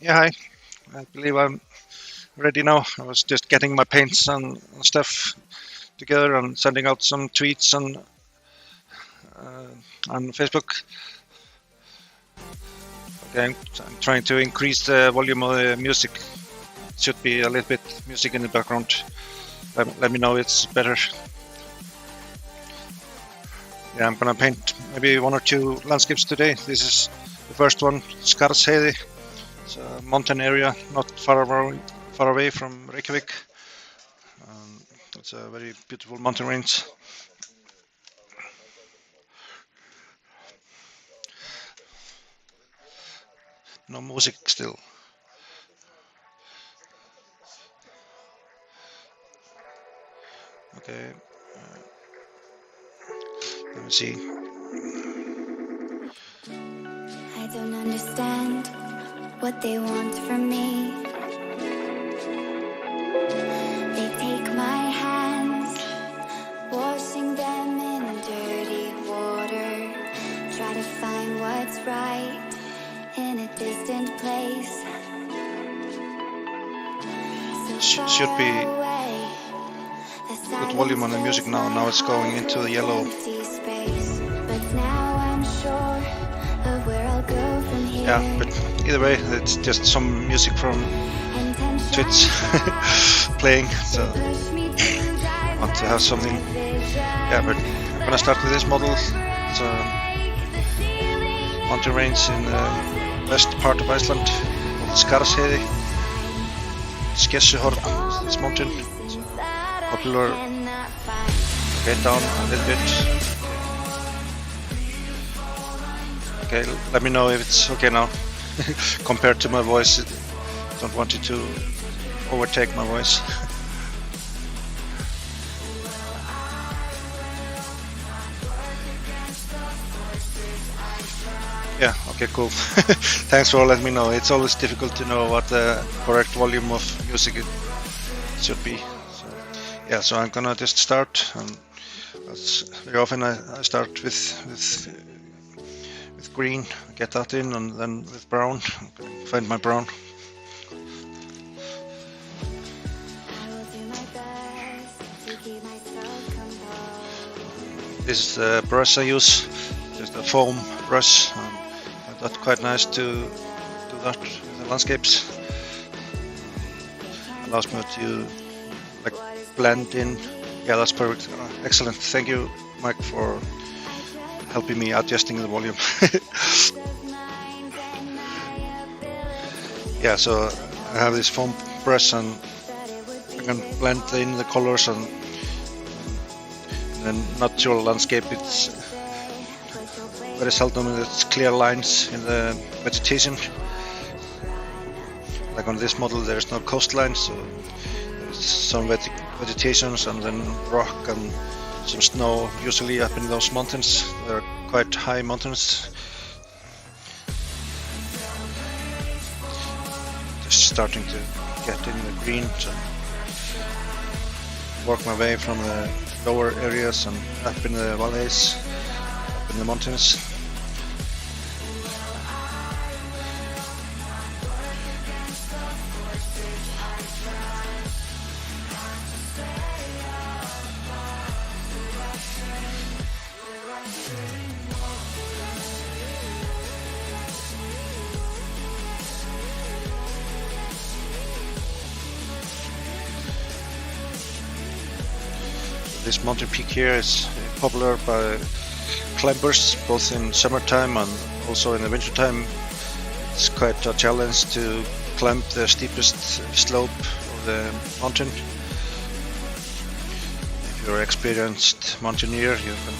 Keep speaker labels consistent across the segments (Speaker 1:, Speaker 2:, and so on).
Speaker 1: Yeah, hi. I believe I'm ready now. I was just getting my paints and stuff together and sending out some tweets on Facebook. Okay, I'm trying to increase the volume of the music. It should be a little bit music in the background. Let me know it's better. Yeah, I'm gonna paint maybe 1 or 2 landscapes today. This is the first one, Skarðsheiði. It's a mountain area not far away from Reykjavik. It's a very beautiful mountain range. No music still. Okay. Let me see.
Speaker 2: I don't understand what they want from me. They take my hands, washing them in dirty water. Try to find what's right in a distant place.
Speaker 1: Should be good volume on the music now. Now it's going into the yellow. Yeah, but either way, it's just some music from Twitch playing, so I want to have something. Yeah, but I'm gonna start with this model. It's a mountain range in the west part of Iceland called Skarðsheiði. Skessuhorn, this mountain. It's a popular. Get down a little bit. Okay, let me know if it's okay now. Compared to my voice, don't want you to overtake my voice. Yeah, okay, cool. Thanks for letting me know. It's always difficult to know what the correct volume of music it should be. So, yeah, so I'm gonna just start. And that's very often I start with green, get that in, and then with brown, find my brown. This is the brush I use, just a foam brush. That's quite nice to do that with the landscapes. Allows me to like blend in. Yeah, that's perfect. Excellent. Thank you, Mike, for helping me adjusting the volume. Yeah, so I have this foam brush and I can blend in the colors and natural landscape. It's very seldom it's clear lines in the vegetation. Like on this model there's no coastline, so there's some vegetations and then rock and some snow, usually up in those mountains. They're quite high mountains. Just starting to get in the greens and work my way from the lower areas and up in the valleys, up in the mountains. This mountain peak here is popular by climbers both in summertime and also in the wintertime. It's quite a challenge to climb the steepest slope of the mountain. If you're an experienced mountaineer, you can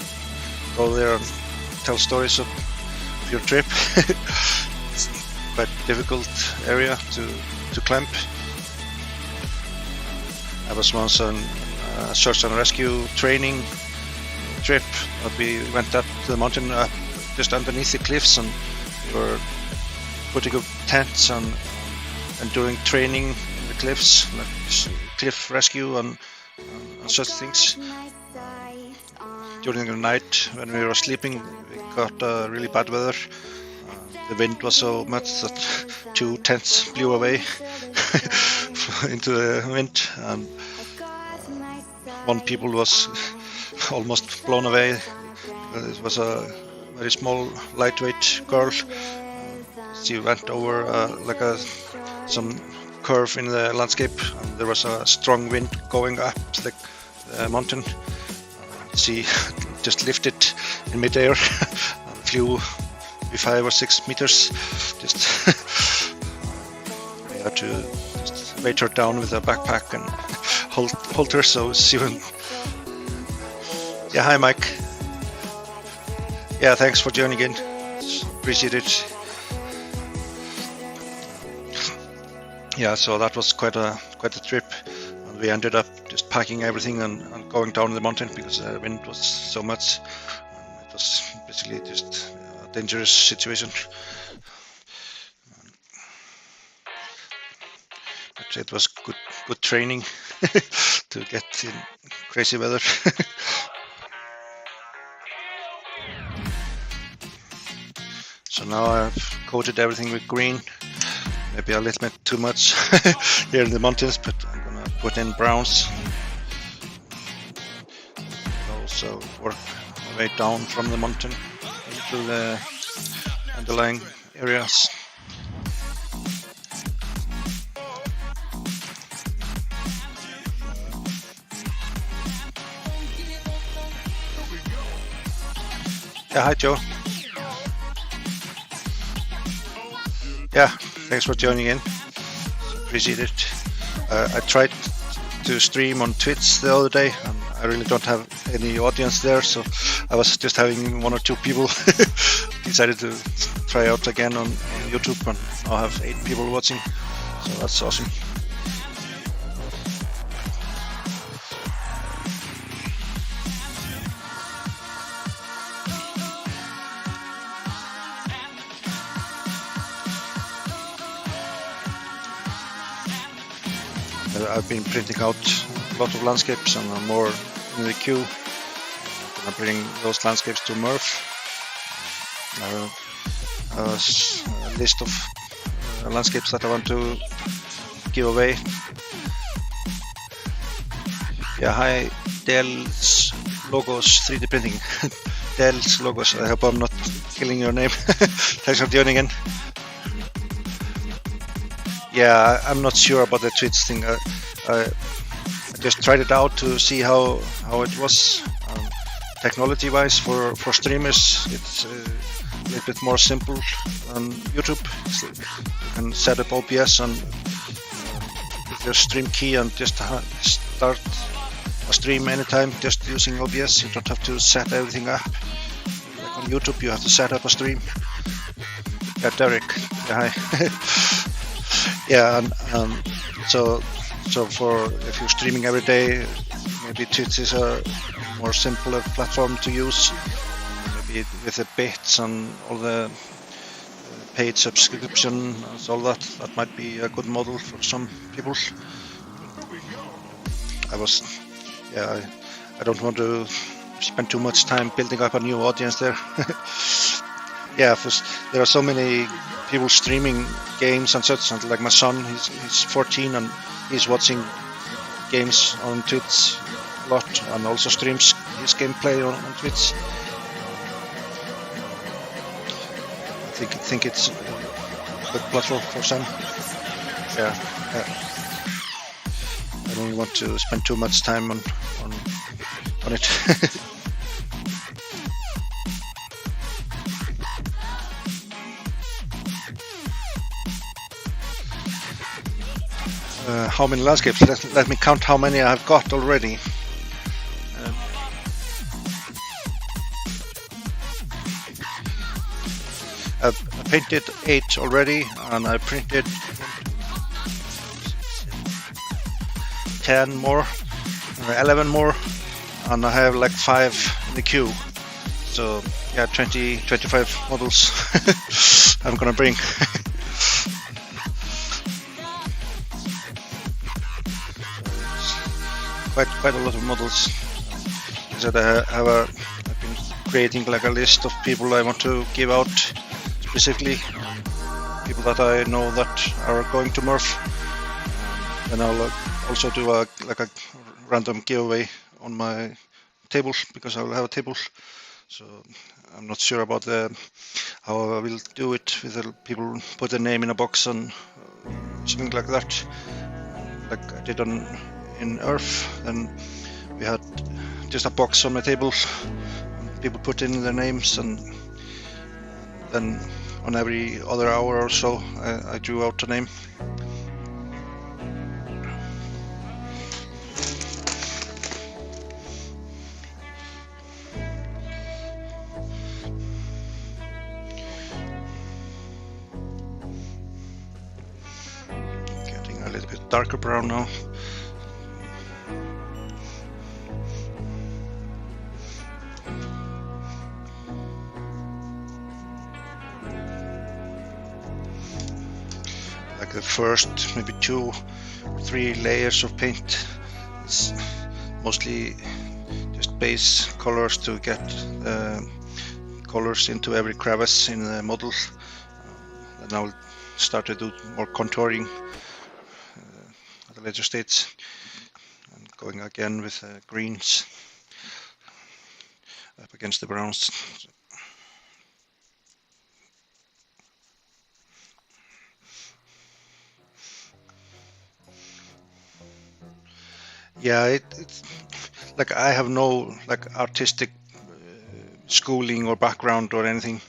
Speaker 1: go there and tell stories of your trip. It's quite a difficult area to climb. I was once on search and rescue training trip. We went up the mountain, just underneath the cliffs, and we were putting up tents and doing training in the cliffs, like cliff rescue and such things. During the night when we were sleeping, we got really bad weather. The wind was so much that 2 tents blew away into the wind, and one people was almost blown away. It was a very small, lightweight girl. She went over some curve in the landscape, and there was a strong wind going up the mountain. She just lifted in midair and flew 5 or 6 meters. We had to just weight her down with a backpack and hold her so she wouldn't. Yeah, hi Mike. Yeah, thanks for joining in. Appreciate it. Yeah, so that was quite a trip, and we ended up just packing everything and going down the mountain because the wind was so much. And it was basically just a dangerous situation. But it was good training to get in crazy weather. So now I've coated everything with green. Maybe a little bit too much here in the mountains, but I'm gonna put in browns. Also work my way down from the mountain into the underlying areas. Yeah, hi Joe. Yeah, thanks for joining in. Appreciate it. I tried to stream on Twitch the other day, and I really don't have any audience there, so I was just having 1 or 2 people. Decided to try out again on YouTube, and now I have 8 people watching, so that's awesome. I've been printing out a lot of landscapes, and I'm more in the queue. I'm gonna bring those landscapes to Murph. A list of landscapes that I want to give away. Yeah, hi Dell's Logos 3D printing. Dell's Logos. I hope I'm not killing your name. Thanks for joining in. Yeah, I'm not sure about the Twitch thing. I just tried it out to see how it was. Technology-wise, for streamers, it's a little bit more simple on YouTube. So you can set up OBS and with your stream key and just start a stream anytime just using OBS. You don't have to set everything up. Like on YouTube, you have to set up a stream. Yeah, Derek. Yeah, hi. Yeah, and so for if you're streaming every day, maybe Twitch is a more simpler platform to use. Maybe with the bits and all the paid subscription, so all that might be a good model for some people. I don't want to spend too much time building up a new audience there. Yeah, there are so many people streaming games and such, and like my son, he's 14 and he's watching games on Twitch a lot and also streams his gameplay on Twitch. I think it's a good platform for some. Yeah. I don't want to spend too much time on it. How many landscapes? Let me count how many I've got already. I've painted 8 already, and I printed 10 more, 11 more, and I have like 5 in the queue. So yeah, 25 models I'm gonna bring. Quite a lot of models. That I've been creating like a list of people I want to give out specifically, people that I know that are going to Murph, and I'll also do a random giveaway on my tables, because I will have a table. So I'm not sure about how I will do it with the people put their name in a box and something like that, like I did in Earth. Then we had just a box on my table, people put in their names, and then on every other hour or so I drew out a name. Getting a little bit darker brown now. Like the first maybe 2 or 3 layers of paint, it's mostly just base colors to get colors into every crevice in the model. And I'll start to do more contouring at a later stage, and going again with greens up against the browns. Yeah, it's like I have no like artistic schooling or background or anything.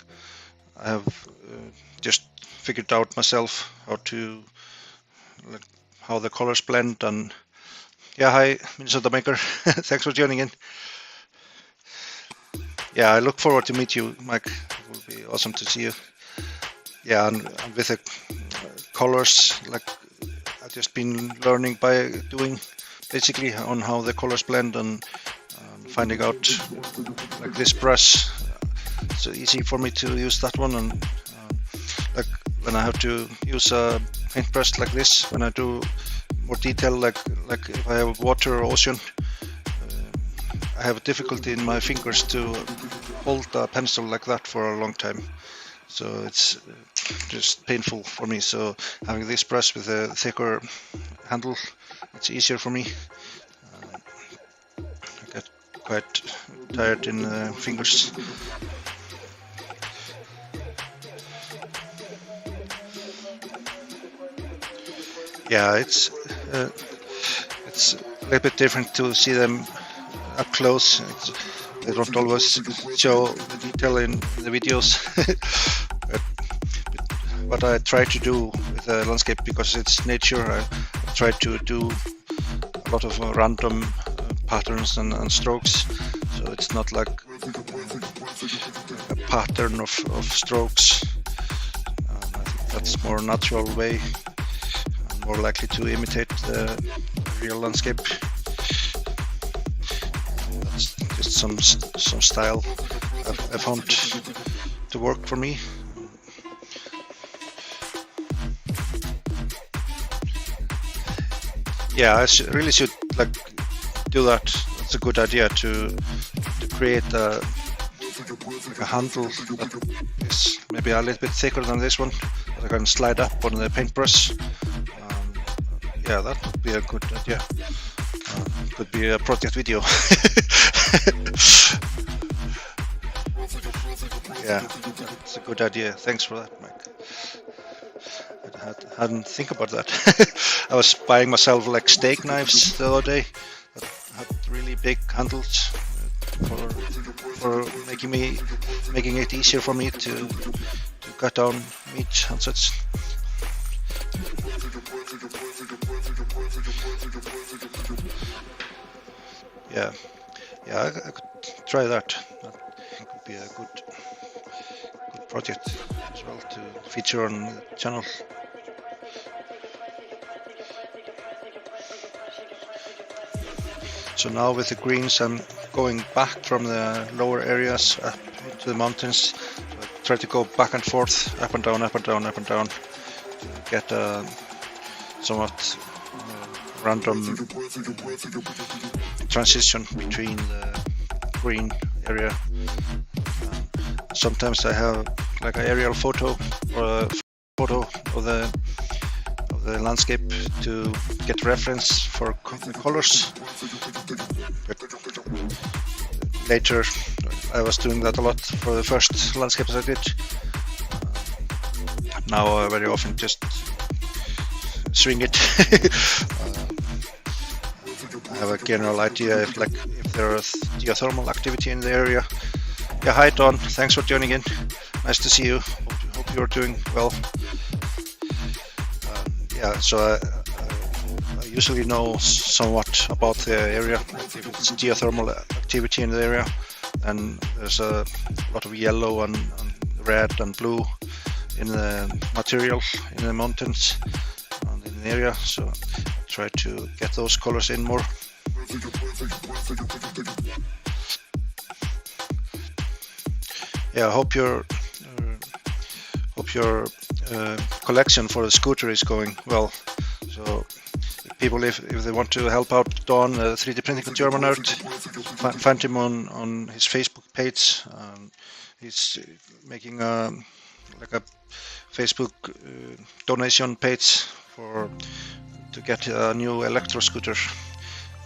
Speaker 1: I have just figured out myself how the colors blend. And yeah, hi Minnesota Maker, thanks for joining in. Yeah, I look forward to meet you, Mike. It will be awesome to see you. Yeah, and with the colors, like I've just been learning by doing, basically, on how the colors blend, and finding out like this brush. It's so easy for me to use that one, and like when I have to use a paintbrush like this, when I do more detail, like if I have water or ocean, I have difficulty in my fingers to hold a pencil like that for a long time. So it's just painful for me. So having this brush with a thicker handle, it's easier for me. I get quite tired in the fingers. Yeah, it's a little bit different to see them up close. They don't always show the detail in the videos. What I try to do with the landscape, because it's nature, I try to do a lot of random patterns and strokes. So it's not like a pattern of strokes. I think that's more natural way, and more likely to imitate the real landscape. That's just some style I found to work for me. Yeah, I really should like do that. That's a good idea to create a handle that is maybe a little bit thicker than this one that I can slide up on the paintbrush. Yeah, that would be a good idea. Could be a project video. Yeah, it's a good idea. Thanks for that, Mike. I hadn't think about that. I was buying myself like steak knives the other day that had really big handles for making it easier for me to cut down meat and such. Yeah, I could try that. That could be a good project as well to feature on the channel. So now with the greens, I'm going back from the lower areas up into the mountains. So I try to go back and forth, up and down, up and down, up and down, to get a somewhat random transition between the green area. Sometimes I have like an aerial photo or a photo of the landscape to get reference for the colors. But later I was doing that a lot for the first landscapes I did. Now I very often just swing it. I have a general idea if there is geothermal activity in the area. Yeah, hi Don, thanks for joining in. Nice to see you. Hope you're doing well. Yeah, so I usually know somewhat about the area. Like if it's geothermal activity in the area, and there's a lot of yellow and red and blue in the material in the mountains and in the area. So I try to get those colors in more. Yeah, I hope your collection for the scooter is going well. So people, if they want to help out Don, 3D Printing with German Art, find him on his Facebook page. He's making like a Facebook donation page to get a new electro scooter.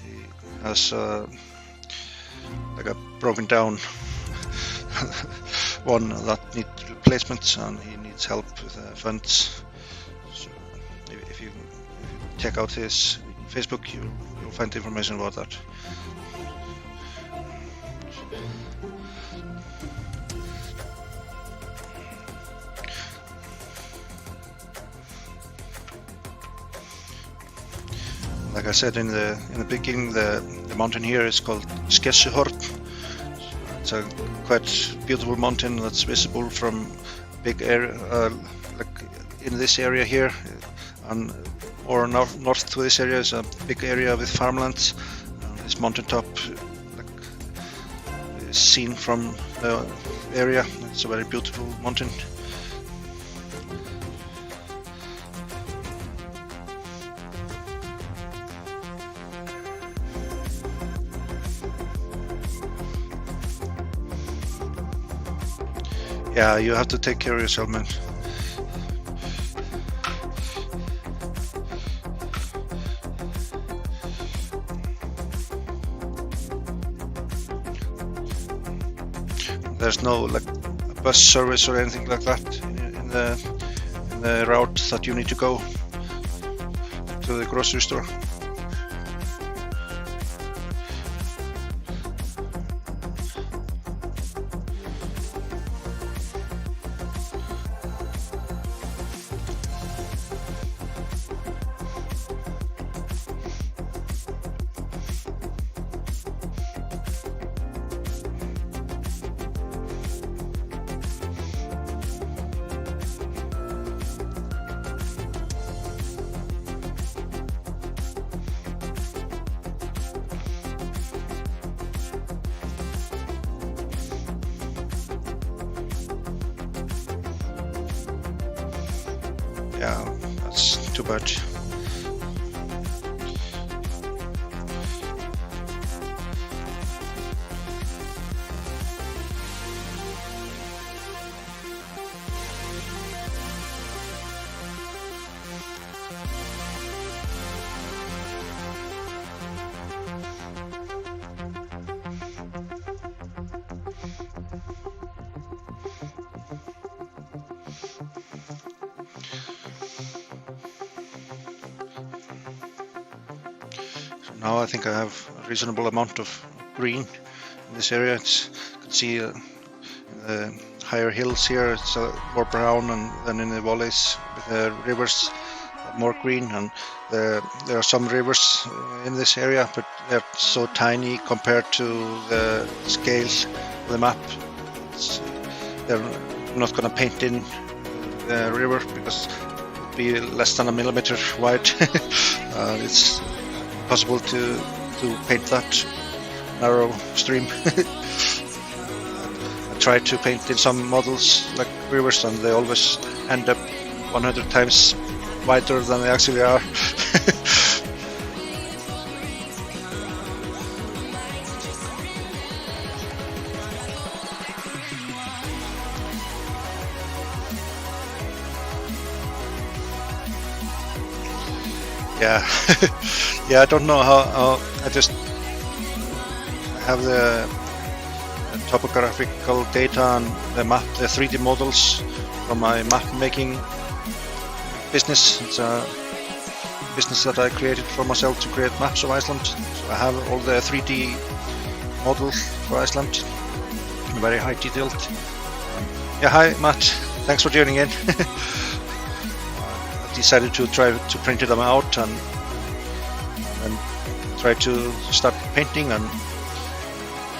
Speaker 1: He has like a broken down one that needs replacement, and he needs help with funds. So if you check out his Facebook, you'll find information about that. Like I said in the beginning, the mountain here is called Skessuhorn. It's a quite beautiful mountain that's visible from big area, like in this area here, and or north to this area is a big area with farmlands. This mountaintop is seen from the area. It's a very beautiful mountain. Yeah, you have to take care of yourself, man. There's no like bus service or anything like that in the route that you need to go to the grocery store. Yeah, that's too bad. now I think I have a reasonable amount of green in this area. You can see the higher hills here, it's more brown, and then in the valleys with the rivers, more green. And there are some rivers in this area, but they're so tiny compared to the scale of the map. They're not going to paint in the river because it would be less than a millimeter wide. It's possible to paint that narrow stream. I try to paint in some models like rivers, and they always end up 100 times wider than they actually are. Yeah, yeah. I don't know how. I just have the topographical data and the map, the 3D models from my map making business. It's a business that I created for myself to create maps of Iceland. So I have all the 3D models for Iceland, very high detailed. Yeah, hi Matt. Thanks for tuning in. Decided to try to print them out and try to start painting, and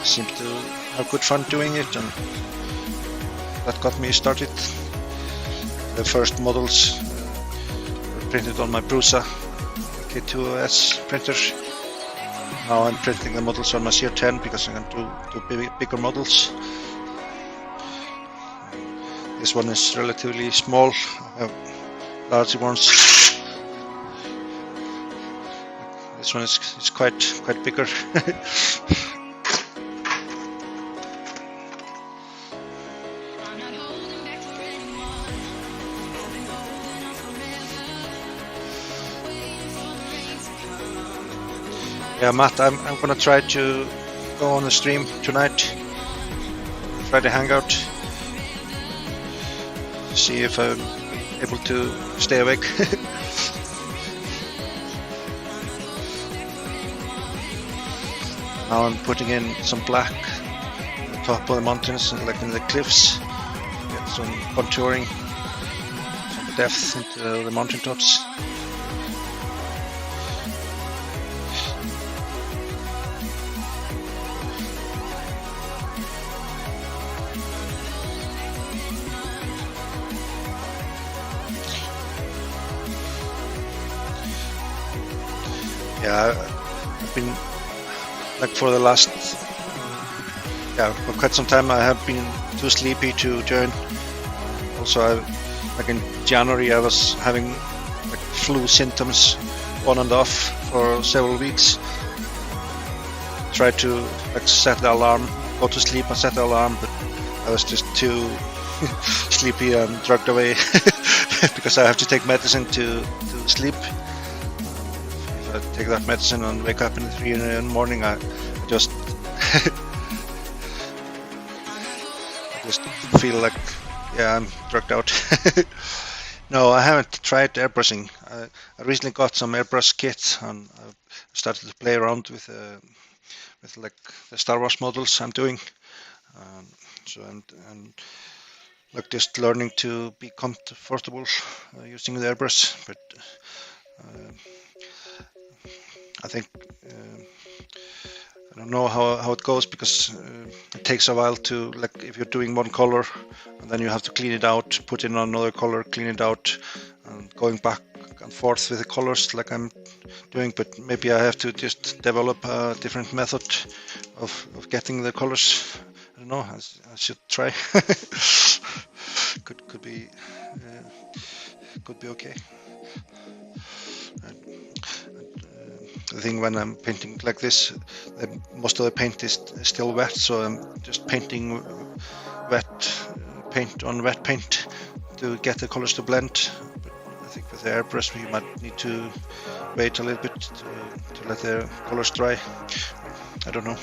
Speaker 1: seemed to have good fun doing it, and that got me started. The first models were printed on my Prusa K2S printer. Now I'm printing the models on my CR10 because I can do bigger models. This one is relatively small. I have larger ones. This one is quite bigger. Yeah, Matt, I'm gonna try to go on the stream tonight. Try to hang out. See if I'm able to stay awake. Now I'm putting in some black on the top of the mountains, like in the cliffs, get some contouring, some depth into the mountain tops. Yeah, I've been, like, for the last, for quite some time I have been too sleepy to join. Also, like in January I was having like flu symptoms on and off for several weeks. Tried to like set the alarm, go to sleep and set the alarm, but I was just too sleepy and drugged away because I have to take medicine to sleep. I take that medicine and wake up in 3 in the morning, I just I just feel like, yeah, I'm drugged out. No, I haven't tried airbrushing. I recently got some airbrush kits, and I started to play around with like the Star Wars models I'm doing. And like just learning to be comfortable using the airbrush, but I think I don't know how it goes, because it takes a while to, like, if you're doing one color and then you have to clean it out, put in another color, clean it out, and going back and forth with the colors like I'm doing. But maybe I have to just develop a different method of getting the colors. I don't know. I should try. could be okay. The thing when I'm painting like this, most of the paint is still wet, so I'm just painting wet paint on wet paint to get the colors to blend. But I think with the airbrush we might need to wait a little bit to let the colors dry. I don't know.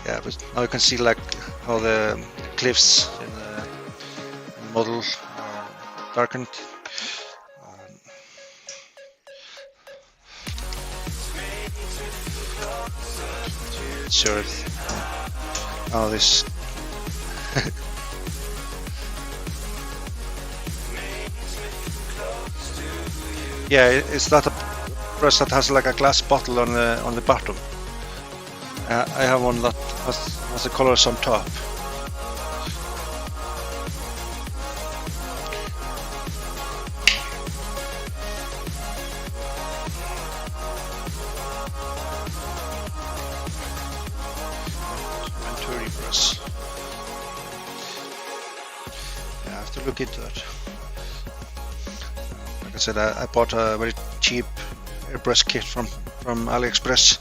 Speaker 1: Yeah, but now you can see like how the cliffs in the model darkened. bit sure. Oh, this. Yeah, it's not a brush that has like a glass bottle on the bottom. I have one that has the colors on top. Venturi brush. Yeah, I have to look into that. Like I said, I bought a very cheap airbrush kit from AliExpress.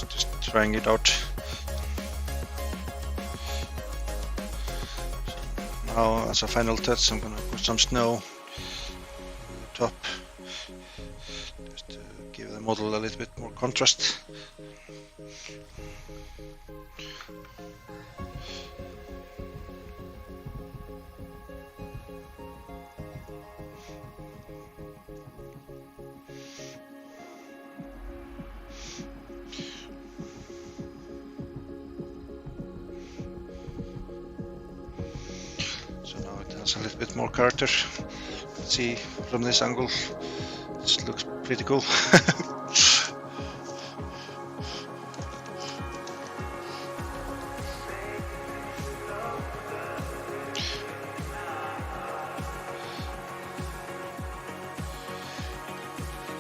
Speaker 1: Just trying it out. So now, as a final touch, I'm gonna put some snow on the top, just to give the model a little bit more contrast. So now it has a little bit more character. Let's see from this angle. This looks pretty cool.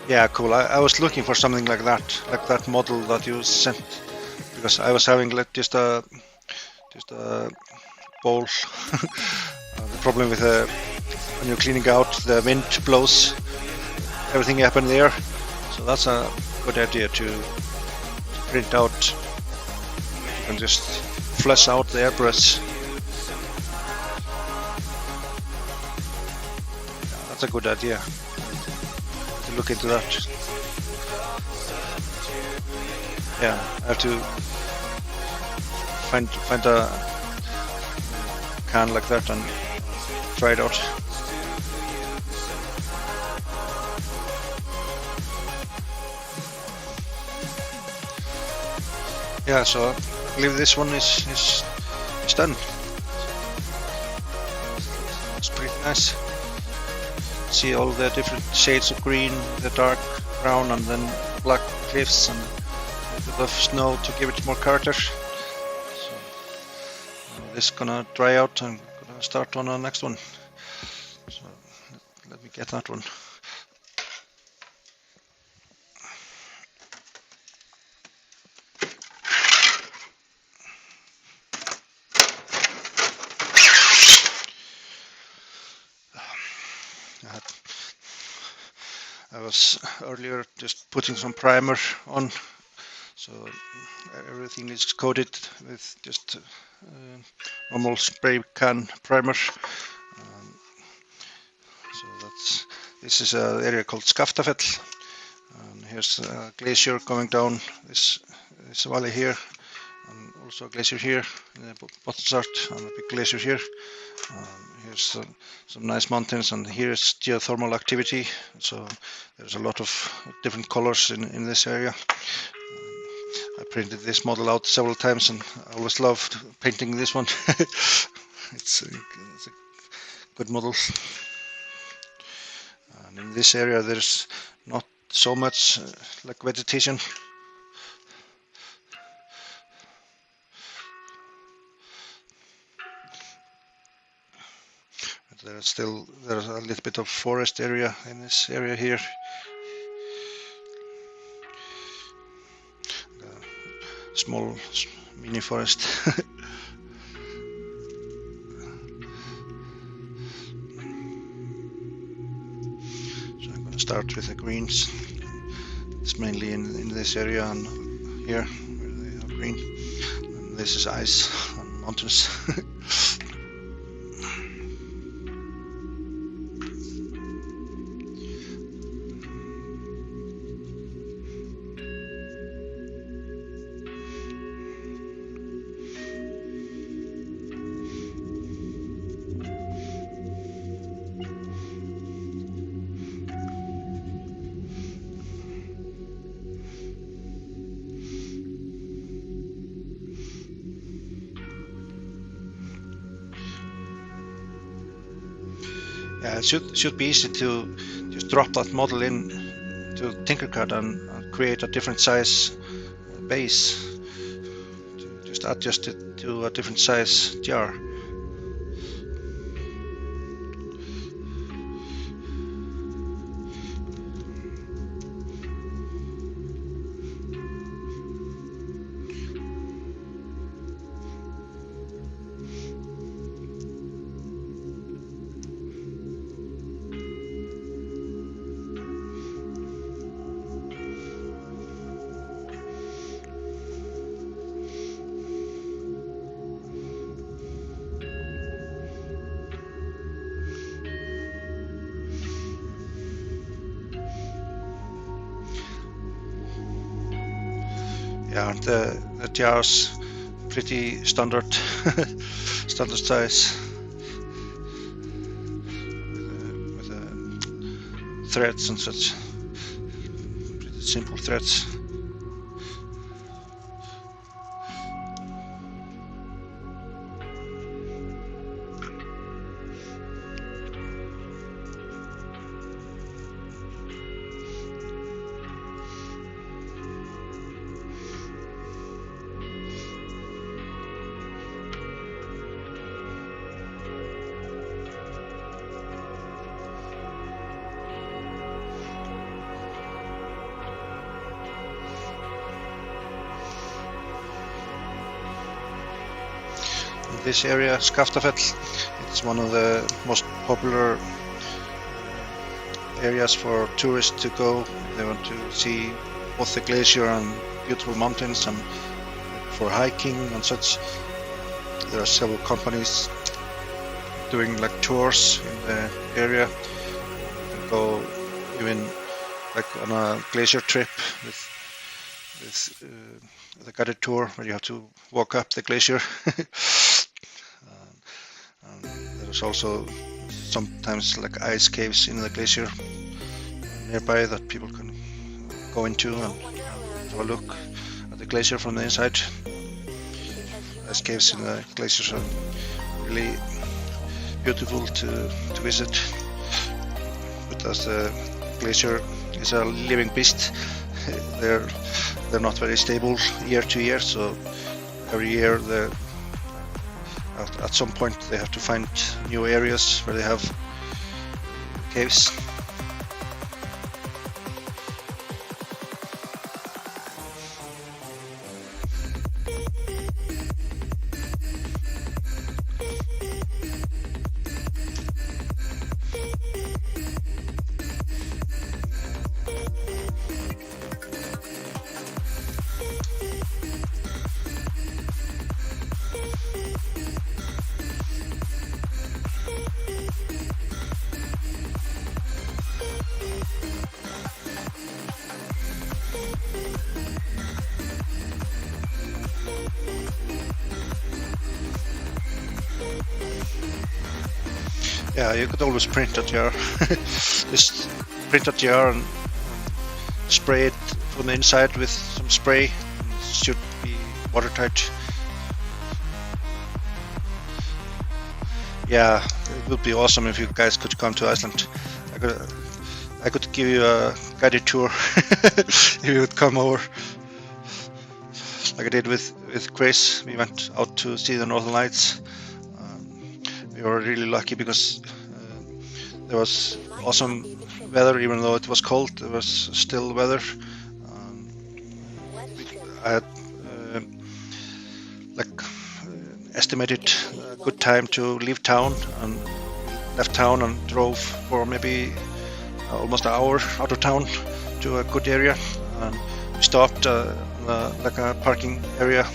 Speaker 1: Yeah, cool. I was looking for something like that model that you sent, because I was having like just a bowl. The problem with when you're cleaning out, the wind blows everything up in the air. So that's a good idea to print out and just flush out the airbrush. Yeah, that's a good idea. To look into that. Yeah, I have to find a can like that and try it out. Yeah, so I believe this one is done. It's pretty nice. See all the different shades of green, the dark brown, and then black cliffs and a bit of snow to give it more character. So this is gonna dry out and gonna start on the next one. So let me get that one. I was earlier just putting some primer on, so everything is coated with just normal spray can primer. So this is an area called Skaftafell, and here's a glacier going down this valley here, and also a glacier here in the Botnsart, and a big glacier here. Here's some nice mountains, and here is geothermal activity, so there's a lot of different colors in this area. I printed this model out several times, and I always loved painting this one. It's a good model. And in this area there's not so much like vegetation. There's a little bit of forest area in this area here. Small mini forest. So I'm going to start with the greens. It's mainly in this area and here where they have green. And this is ice and mountains. it should be easy to just drop that model in to Tinkercad and create a different size base. To just adjust it to a different size jar. Yeah, the jar's pretty standard standard size with threads and such, pretty simple threads. This area, Skaftafell, it's one of the most popular areas for tourists to go. They want to see both the glacier and beautiful mountains, and for hiking and such. There are several companies doing like tours in the area. You can go even like on a glacier trip with a guided tour where you have to walk up the glacier. There's also sometimes like ice caves in the glacier nearby that people can go into and have a look at the glacier from the inside. Ice caves in the glaciers are really beautiful to visit, but as the glacier is a living beast, they're not very stable year to year, so every year at some point they have to find new areas where they have caves. Yeah, you could always print a jar. Just print a jar and spray it from the inside with some spray. It should be watertight. Yeah, it would be awesome if you guys could come to Iceland. I could give you a guided tour if you would come over. Like I did with Chris, we went out to see the Northern Lights. We were really lucky because there was awesome weather, even though it was cold. There was still weather. I had estimated a good time to leave town, and left town and drove for maybe almost an hour out of town to a good area. And we stopped like a parking area.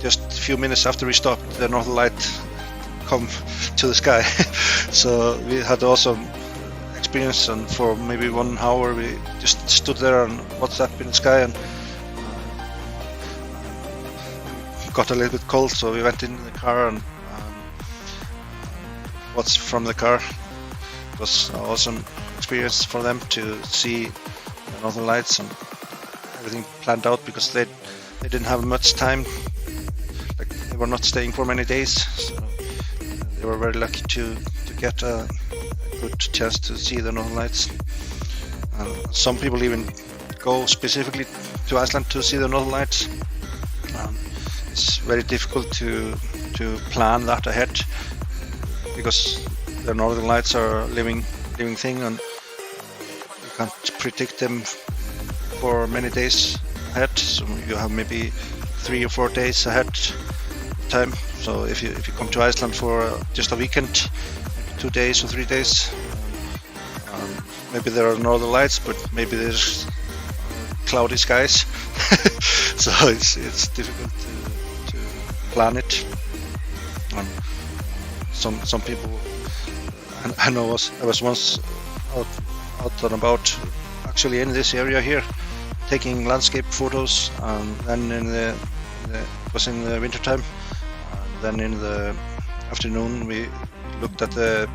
Speaker 1: Just a few minutes after we stopped, the Northern Light come to the sky. So we had awesome experience, and for maybe 1 hour we just stood there and watched up in the sky, and got a little bit cold, so we went in the car and watched from the car. It was an awesome experience for them to see the Northern Lights, and everything planned out because they didn't have much time. Like, they were not staying for many days, so they were very lucky to get a good chance to see the Northern Lights. Some people even go specifically to Iceland to see the Northern Lights. It's very difficult to plan that ahead because the Northern Lights are a living thing, and you can't predict them for many days ahead. So you have maybe 3 or 4 days ahead time. So if you come to Iceland for just a weekend, 2 days or 3 days, maybe there are Northern Lights, but maybe there's cloudy skies. So it's difficult to plan it. Some people, I know I was once out and about, actually in this area here, taking landscape photos, and then it was in the winter time, and then in the afternoon we looked at the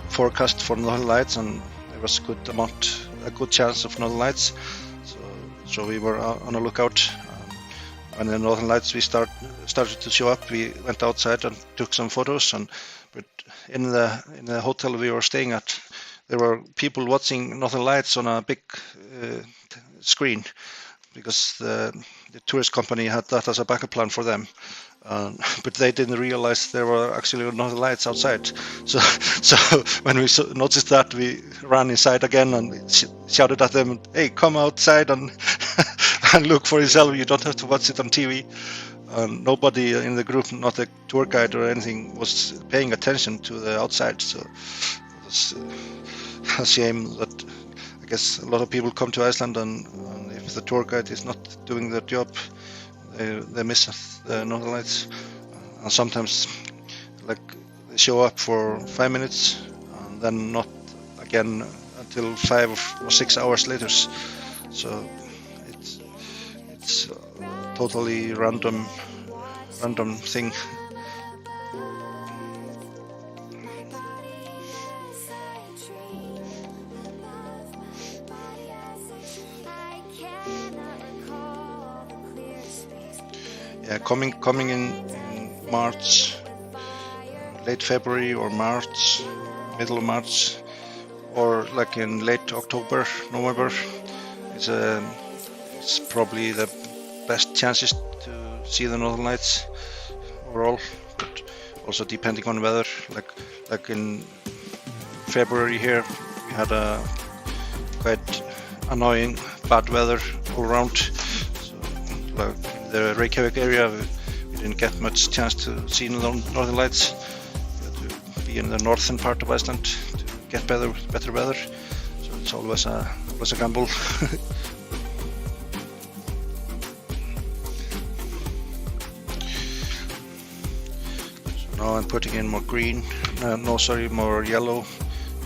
Speaker 1: forecast for Northern Lights, and there was a good chance of Northern Lights, so we were on a lookout. When the Northern Lights started to show up, we went outside and took some photos. But in the hotel we were staying at, there were people watching Northern Lights on a big screen, because the tourist company had that as a backup plan for them. But they didn't realize there were actually Northern Lights outside. So when we noticed that, we ran inside again and shouted at them, "Hey, come outside and and look for yourself. You don't have to watch it on TV." Nobody in the group, not a tour guide or anything, was paying attention to the outside. So it was a shame that I guess a lot of people come to Iceland, and if the tour guide is not doing their job, they miss the Northern Lights. And sometimes, like, they show up for 5 minutes and then not again until 5 or 6 hours later. So it's a totally random thing. Yeah, coming in March, late February or March, middle of March, or like in late October, November, it's probably the best chances to see the Northern Lights overall. But also depending on weather, like in February here, we had a quite annoying bad weather all around. So, like in the Reykjavik area, we didn't get much chance to see the Northern Lights. We had to be in the northern part of Iceland to get better weather. So it's always a gamble. Now I'm putting in more green, more yellow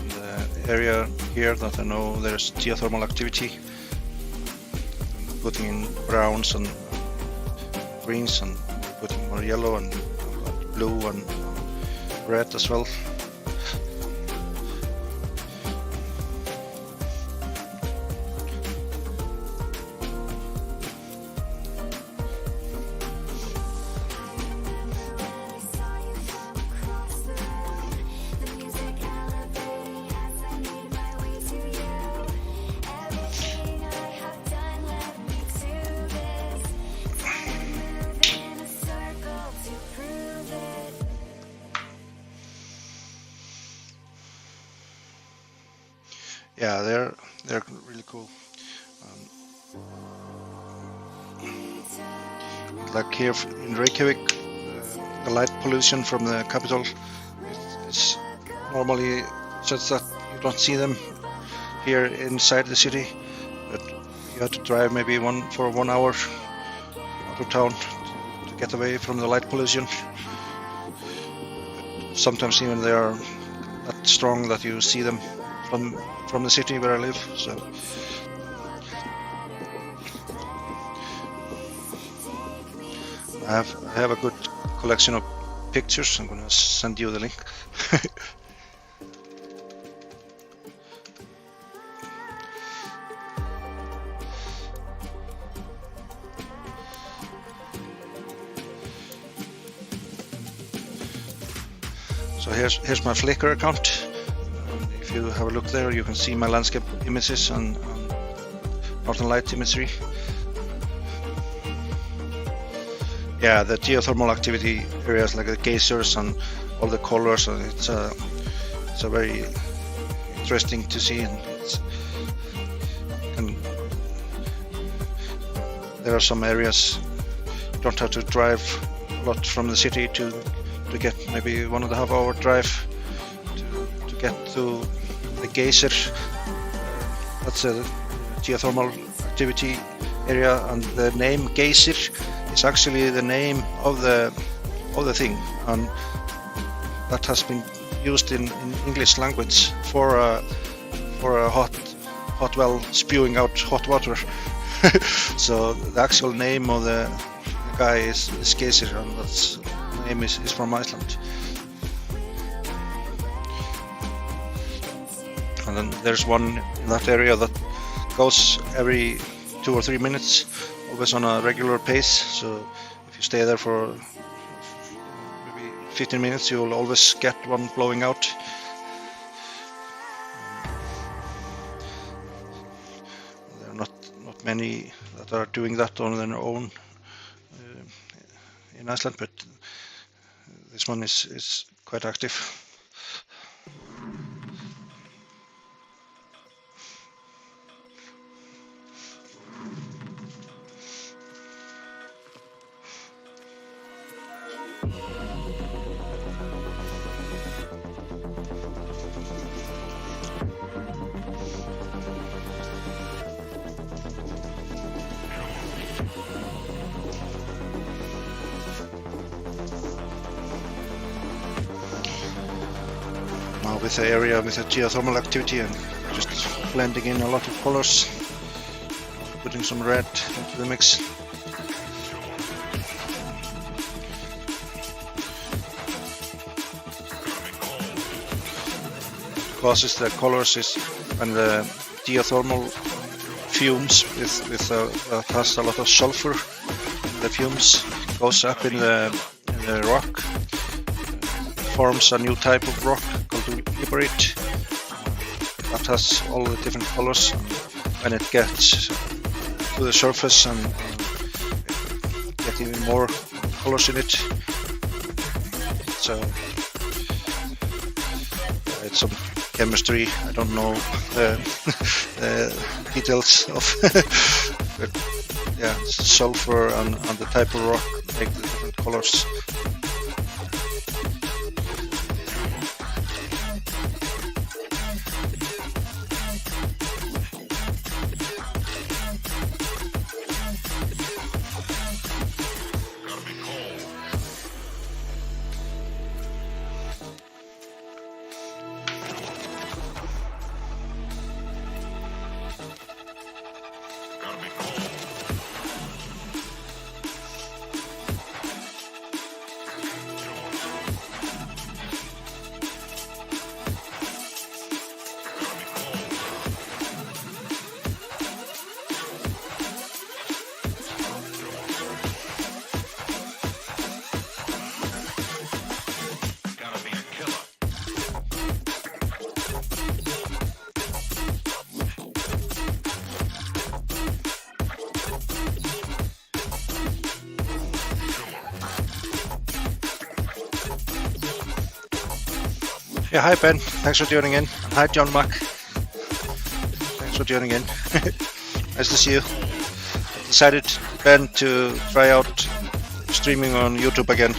Speaker 1: in the area here that I know there's geothermal activity. I'm putting in browns and greens, and putting more yellow and blue and red as well. Yeah, they're really cool. Like here in Reykjavik, the light pollution from the capital is normally such that you don't see them here inside the city, but you have to drive maybe for 1 hour out of town to get away from the light pollution. But sometimes even they are that strong that you see them from the city where I live. So I have a good collection of pictures. I'm gonna send you the link. So here's my Flickr account. have a look there, you can see my landscape images on Northern Light imagery. Yeah, the geothermal activity areas like the geysers and all the colors, and it's a very interesting to see. And there are some areas you don't have to drive a lot from the city to get maybe 1.5 hour drive to get to the geyser. That's a geothermal activity area, and the name geyser is actually the name of the thing, and that has been used in English language for a hot well spewing out hot water. So the actual name of the guy is geyser, and that's name is from Iceland. And then there's one in that area that goes every 2 or 3 minutes, always on a regular pace. So if you stay there for maybe 15 minutes, you'll always get one blowing out. There are not many that are doing that on their own in Iceland, but this one is quite active. Now with the area with the geothermal activity and just blending in a lot of colors, putting some red into the mix. Causes the colors is when the geothermal fumes that has a lot of sulfur. The fumes goes up in the rock, forms a new type of rock called liberate. That has all the different colors. When it gets to the surface and get even more colors in it. So it's some chemistry. I don't know the details of but yeah, sulfur and the type of rock make the different colors. Yeah, hi Ben, thanks for tuning in. And hi John Mack, thanks for tuning in. Nice to see you. I decided, Ben, to try out streaming on YouTube again.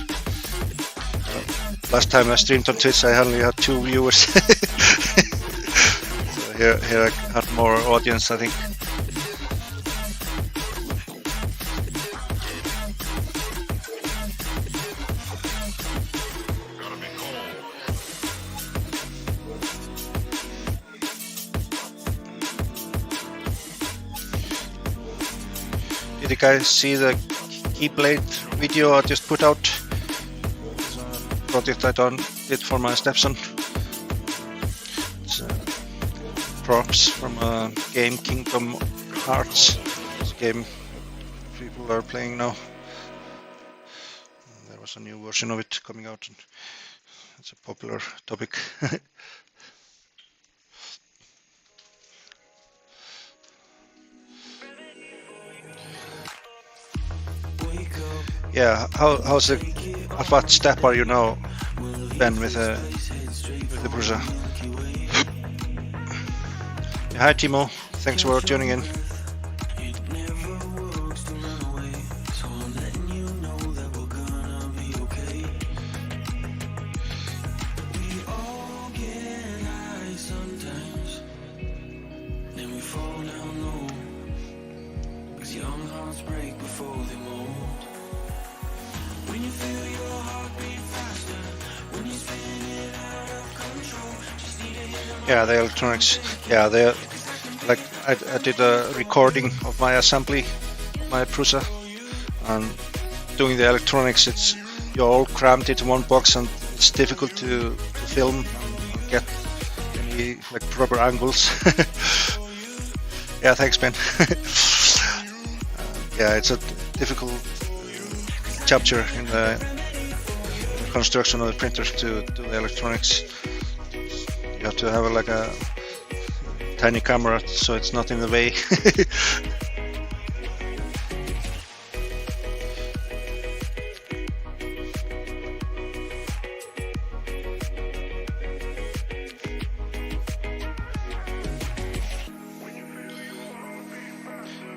Speaker 1: Last time I streamed on Twitch I only had 2 viewers. So here I had more audience, I think. Did you guys see the Keyblade video I just put out? It's a project I did for my stepson. It's props from a game, Kingdom Hearts. It's a game people are playing now. There was a new version of it coming out, and it's a popular topic. Yeah, how's the, at what step are you now, Ben, with the Prusa? Hi Timo, thanks for tuning in. Yeah, the electronics. Yeah, they like I did a recording of my assembly, my Prusa, and doing the electronics. It's you're all crammed into one box, and it's difficult to film and get any like proper angles. Yeah, thanks, Ben. Yeah, it's a difficult chapter in the construction of the printers to do the electronics. You have to have like a tiny camera so it's not in the way.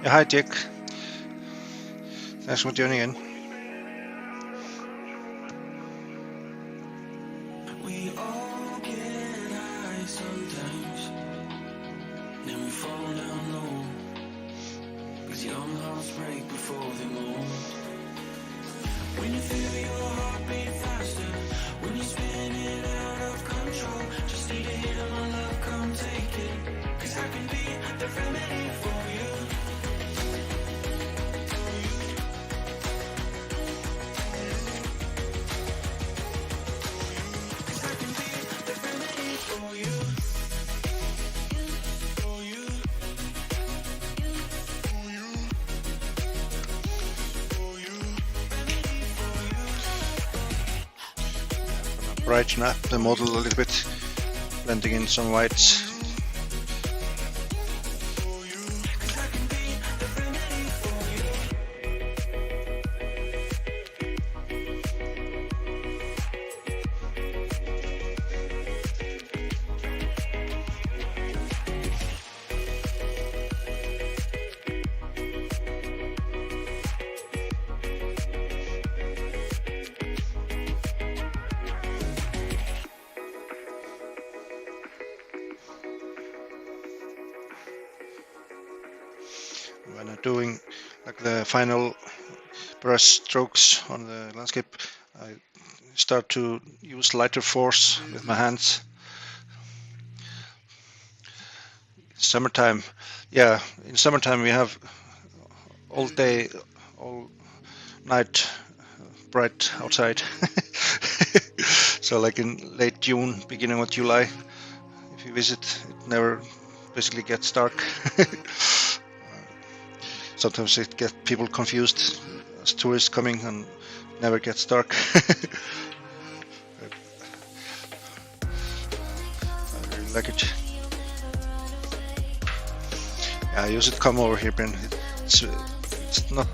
Speaker 1: Yeah, hi Dick. Thanks for tuning in. Brighten up the model a little bit, blending in some whites. When I'm doing like the final brush strokes on the landscape, I start to use lighter force with my hands. Summertime, yeah, in summertime we have all day, all night bright outside. So like in late June, beginning of July, if you visit, it never basically gets dark. Sometimes it gets people confused as tourists coming and never gets dark. I really like it. Yeah, I usually come over here, Ben. It's not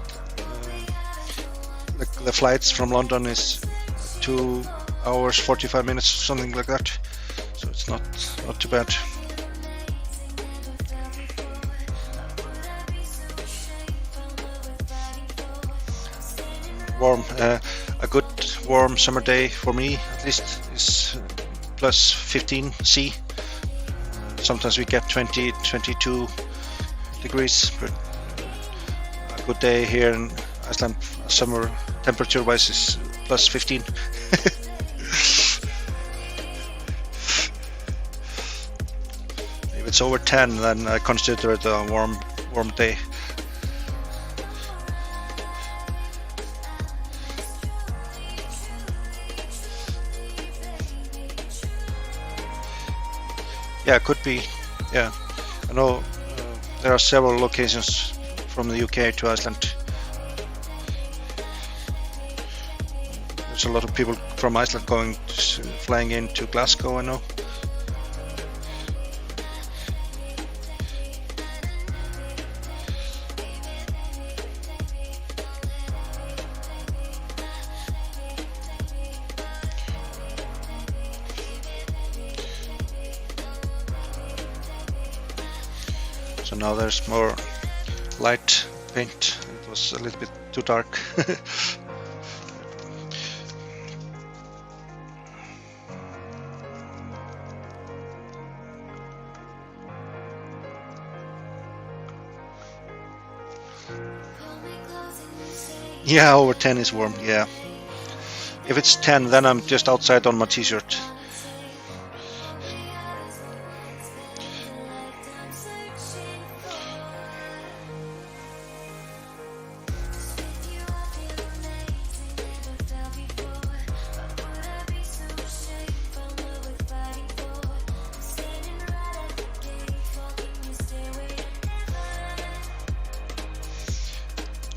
Speaker 1: like the flights from London is 2 hours 45 minutes, something like that. So it's not too bad. Warm, a good warm summer day for me at least is plus 15 C. Sometimes we get 20, 22 degrees, but a good day here in Iceland, summer temperature wise, is plus 15. If it's over 10, then I consider it a warm day. Yeah, could be. Yeah, I know there are several locations from the UK to Iceland. There's a lot of people from Iceland flying into Glasgow, I know. So now there's more light paint. It was a little bit too dark. Yeah, over 10 is warm, yeah. If it's 10, then I'm just outside on my t-shirt.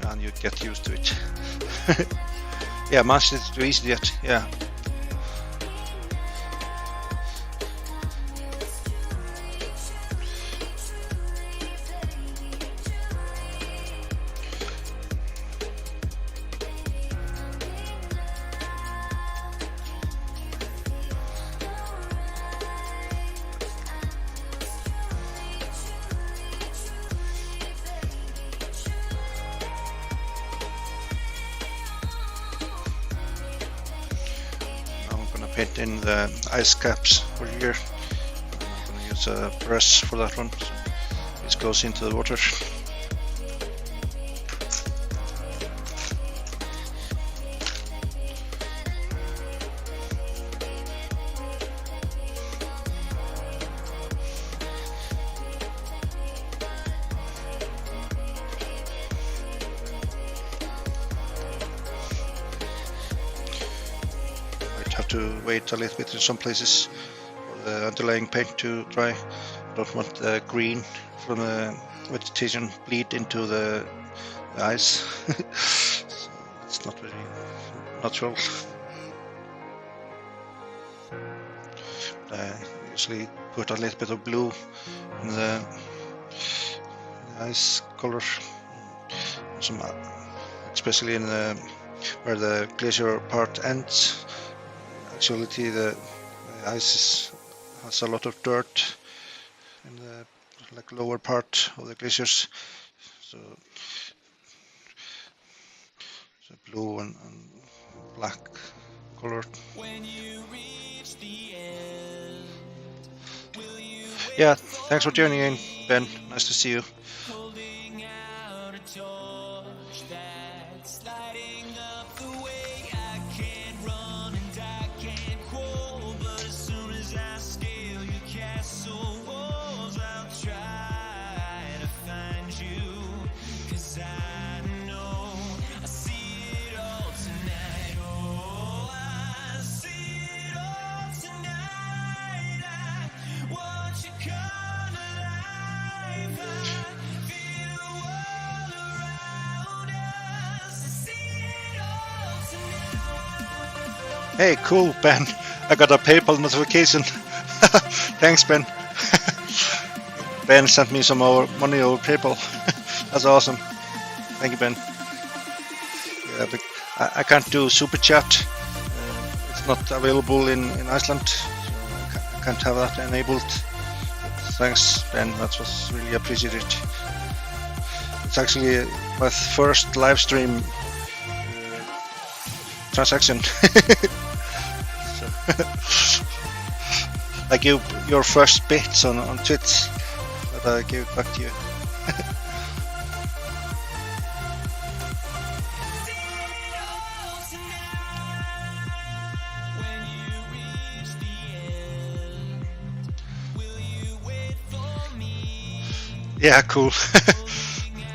Speaker 1: And you get used to it. Yeah, much is too easy yet, yeah. Paint in the ice caps for here. I'm going to use a brush for that one, so it goes into the water. Have to wait a little bit in some places for the underlying paint to dry. I don't want the green from the vegetation bleed into the ice. So it's not very natural. But I usually put a little bit of blue in the ice color, some, especially in the where the glacier part ends. Actually, the ice has a lot of dirt in the lower part of the glaciers, so blue and black color. Yeah, thanks for joining in, Ben. Nice to see you. Hey, cool, Ben. I got a PayPal notification. Thanks, Ben. Ben sent me some more money over PayPal. That's awesome. Thank you, Ben. Yeah, but I can't do super chat. It's not available in Iceland, so I can't have that enabled. Thanks, Ben. That was really appreciated. It's actually my first live stream transaction. I give your first bits on Twitch, but I give it back to you. Yeah, cool.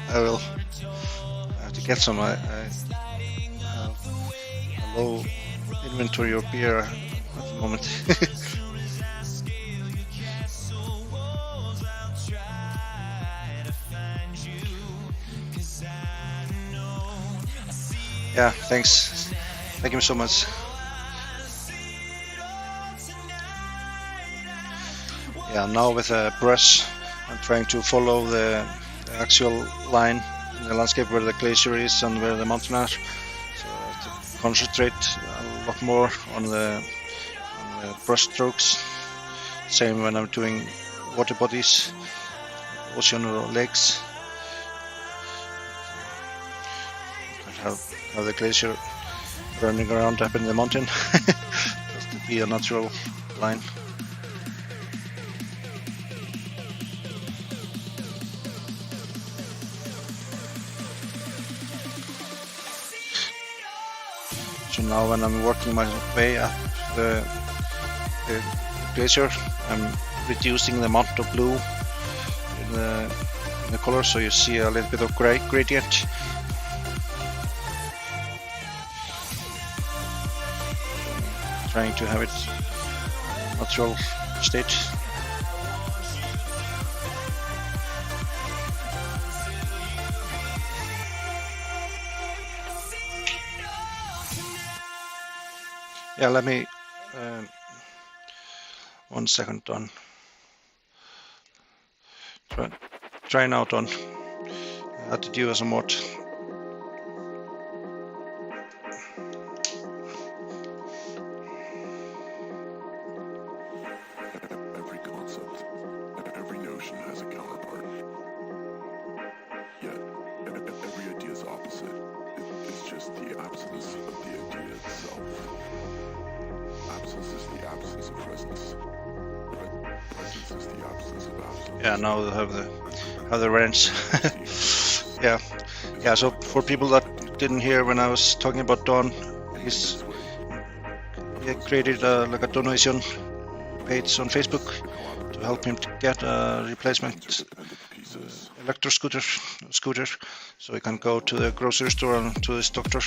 Speaker 1: I will. I have to get some. I have a low inventory of beer at the moment. Yeah, thanks. Thank you so much. Yeah, now with a brush, I'm trying to follow the actual line in the landscape where the glacier is and where the mountain are. So I have to concentrate a lot more on the brush strokes. Same when I'm doing water bodies. ocean or lakes. You can have the glacier running around up in the mountain. Just to be a natural line. So now when I'm working my way up the glacier, I'm reducing the amount of blue in the color, so you see a little bit of gradient. Trying to have it natural state. Yeah, let me 1 second, Don. Try now, Don. Added you as a mod.
Speaker 3: Every concept, every notion has a counterpart. Yet, every idea is opposite. It's just the absence of the idea itself. Absence is the absence of presence. Presence is the absence of absence.
Speaker 1: Yeah, now we have the range. Yeah. So for people that didn't hear when I was talking about Don, he created like a donation page on Facebook to help him to get a replacement electric scooter, so he can go to the grocery store and to his doctor.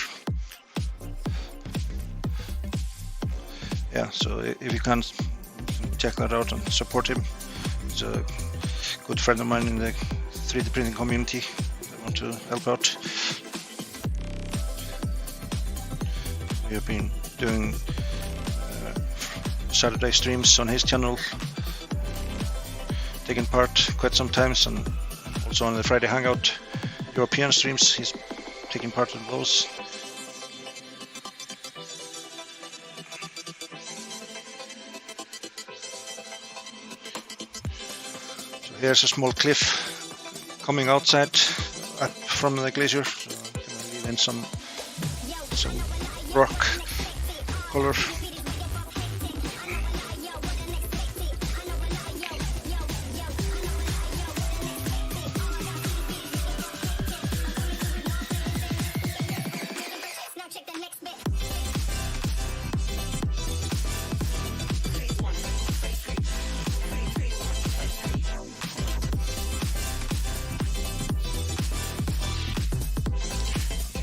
Speaker 1: Yeah, so if you can check that out and support him. He's a good friend of mine in the 3D printing community. I want to help out. We have been doing Saturday streams on his channel, taking part quite sometimes, and also on the Friday Hangout European streams, he's taking part in those. So here's a small cliff coming outside up from the glacier, so I'm gonna leave in some rock color.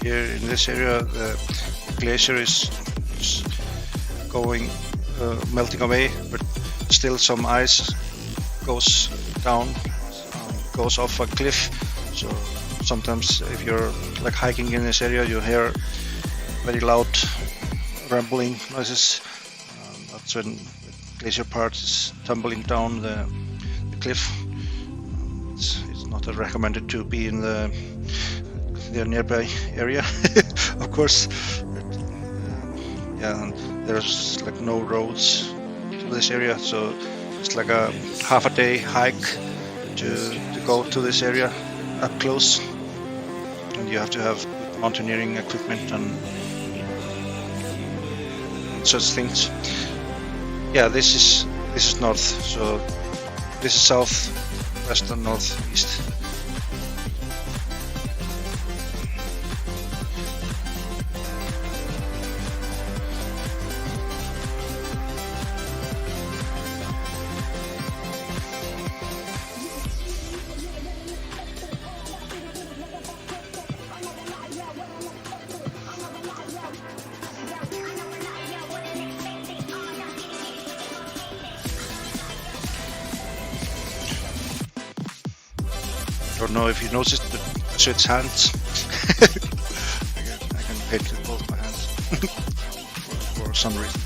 Speaker 1: Here in this area, the glacier is going melting away, but still some ice goes down, goes off a cliff. So sometimes if you're like hiking in this area, you hear very loud rumbling noises. That's when the glacier part is tumbling down the cliff. It's not recommended to be in the nearby area, of course. But, yeah, and there's like no roads to this area, so it's like a half a day hike to go to this area up close, and you have to have mountaineering equipment and such things. Yeah, this is north, so this is south, west and north, east. I don't know if you noticed, but I switched hands. I can paint with both my hands for some reason.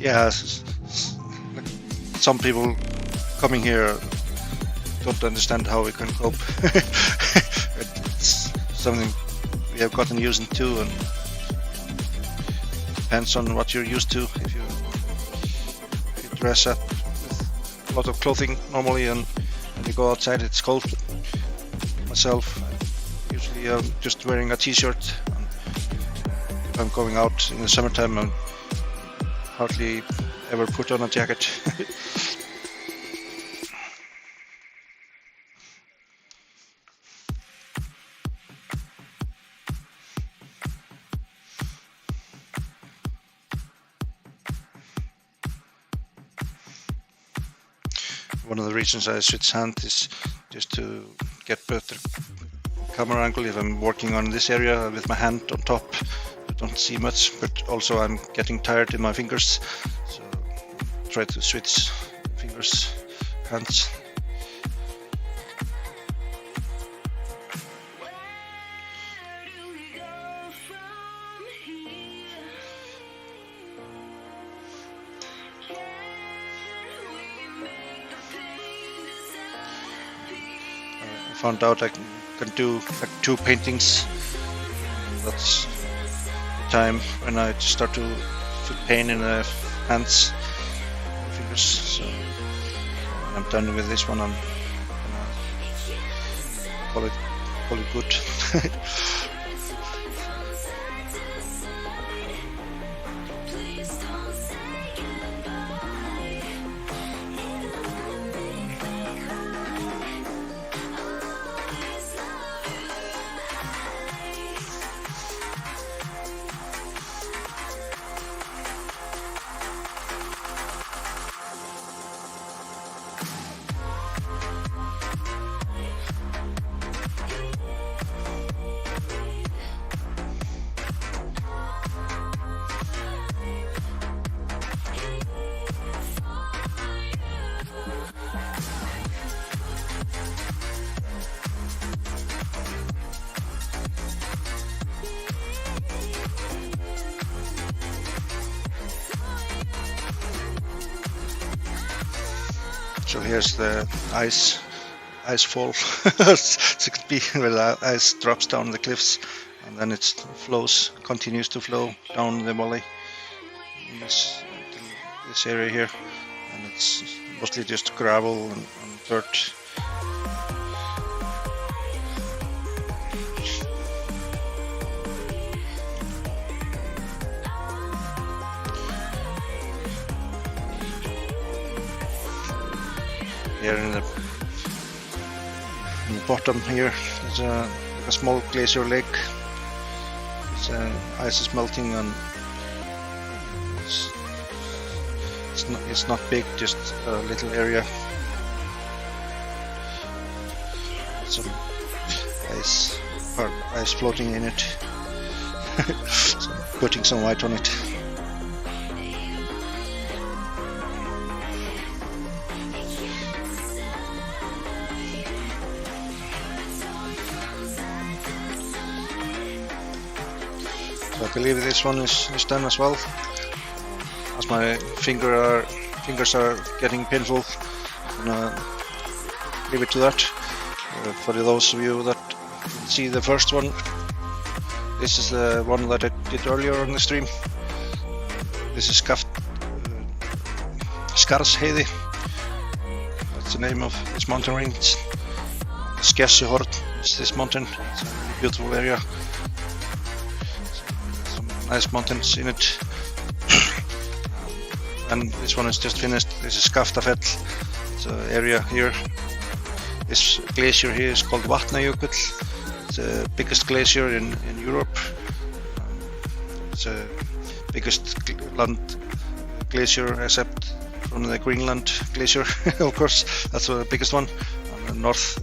Speaker 1: yeah, like some people coming here don't understand how we can cope. It's something we have gotten used to, and depends on what you're used to. If you dress up with a lot of clothing normally, and when you go outside it's cold. Myself, usually I'm just wearing a t-shirt. If I'm going out in the summertime, I hardly ever put on a jacket. One of the reasons I switch hand is just to get better camera angle. If I'm working on this area with my hand on top, I don't see much, but also I'm getting tired in my fingers, so try to switch fingers, hands. Found out I can do like 2 paintings. That's the time when I start to feel pain in the hands, fingers. So when I'm done with this one, I'm gonna call it good. So here's the ice fall. So it could be where the ice drops down the cliffs, and then it continues to flow down the valley in this area here, and it's mostly just gravel and dirt. Here in the bottom here is a small glacier lake. Ice is melting, and it's not big, just a little area. Some ice floating in it. So putting some white on it. So I believe this one is done as well. As my fingers are getting painful, I'm gonna leave it to that. For those of you that didn't see the first one, this is the one that I did earlier on the stream. This is Skarðsheiði. That's the name of this mountain range. Skessihorn is this mountain. It's a really beautiful area. Nice mountains in it. And this one is just finished. This is Skaftafell. It's an area here. This glacier here is called Vatnajökull. It's the biggest glacier in Europe. It's the biggest land glacier except from the Greenland glacier, of course. That's the biggest one. And North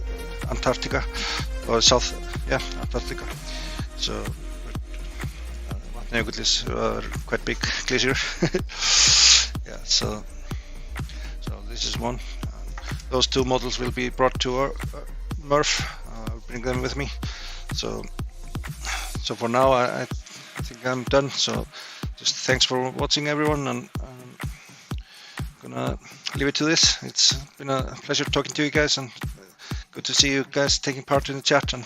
Speaker 1: Antarctica, or South, Antarctica. So Vatnajökull is a quite big glacier. Yeah, so this is one. Those 2 models will be brought to Murph. I'll bring them with me. So for now, I think I'm done. So just thanks for watching, everyone, and gonna leave it to this. It's been a pleasure talking to you guys, and good to see you guys taking part in the chat and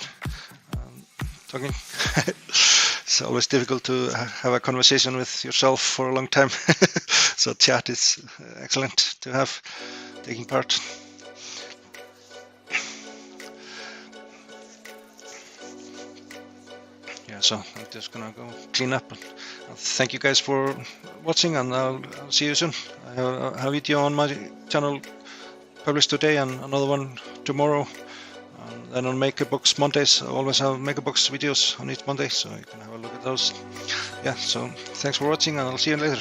Speaker 1: talking. It's always difficult to have a conversation with yourself for a long time, so chat is excellent to have taking part. Yeah, so I'm just gonna go clean up. Thank you guys for watching, and I'll see you soon. I have a video on my channel published today and another one tomorrow. And then on MakerBox Mondays, I always have MakerBox videos on each Monday, so you can have a look at those. Yeah, so thanks for watching, and I'll see you later.